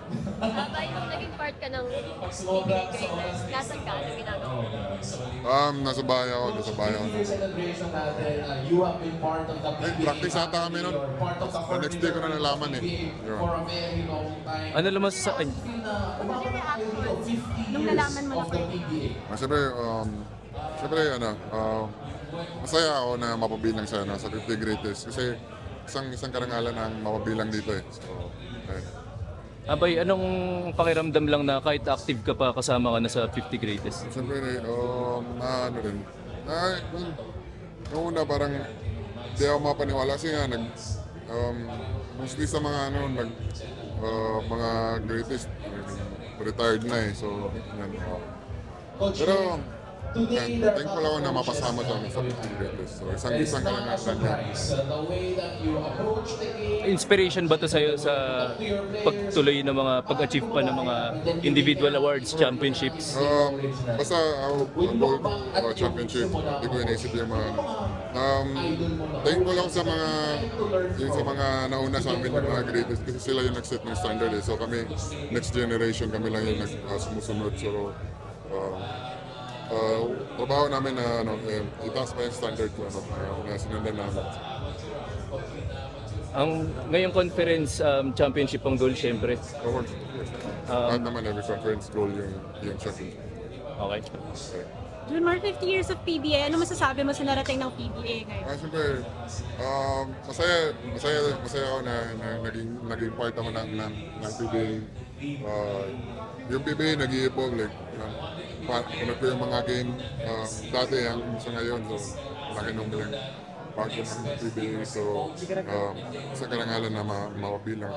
Ba yung naging part ka ng PBA Greatness, nasan ka? Anong ginagawa mo? Nasa bahay ako, nasa bahay ako. Ay, practice ata kami nun. The next day ko na nalaman eh. Yun. Ano naman sa... Ay, Ano yung reaction nung nalaman mo na kayo? Siyempre, masaya ako na mapabilang sa 50 greatest. Kasi isang karangalan ang mapabilang dito eh. So, ayun. abay, anong pakiramdam lang na kahit active ka pa kasama ka na sa 50 greatest? Siyempre, ano rin. Noong una parang di ako mapaniwala kasi nga mostly sa mga mga greatest retired na eh. So, yan. Pero thankful ako na mapasama sa 50 greatest. So, isang kalangalan yan. Inspiration ba to sa'yo sa pagtuloy ng mga pag-achieve pa ng mga individual awards, championships? Basta ako, gold championship, hindi ko inisip yung mga thankful ako sa mga nauna sa amin yung mga greatest kasi sila yung nag-set ng standard eh. So kami, next generation, kami lang yung sumusunod. So, trabaho namin na itaas pa yung standard ko na sinundan namin. Ang ngayong conference championship ang goal syempre. Of course. Lahat naman every conference goal yung championship. Okay. Junmar, 50 years of PBA, ano masasabi mo sa narating ng PBA ngayon? Siyempre, masaya ako na naging part ako ng PBA. Yung PBA nag-i-evolve, like, punod ko yung mga game dati hanggang sa ngayon. So, laki nung bilang part ko ng PBA. So, sa karangalan na mapabilang.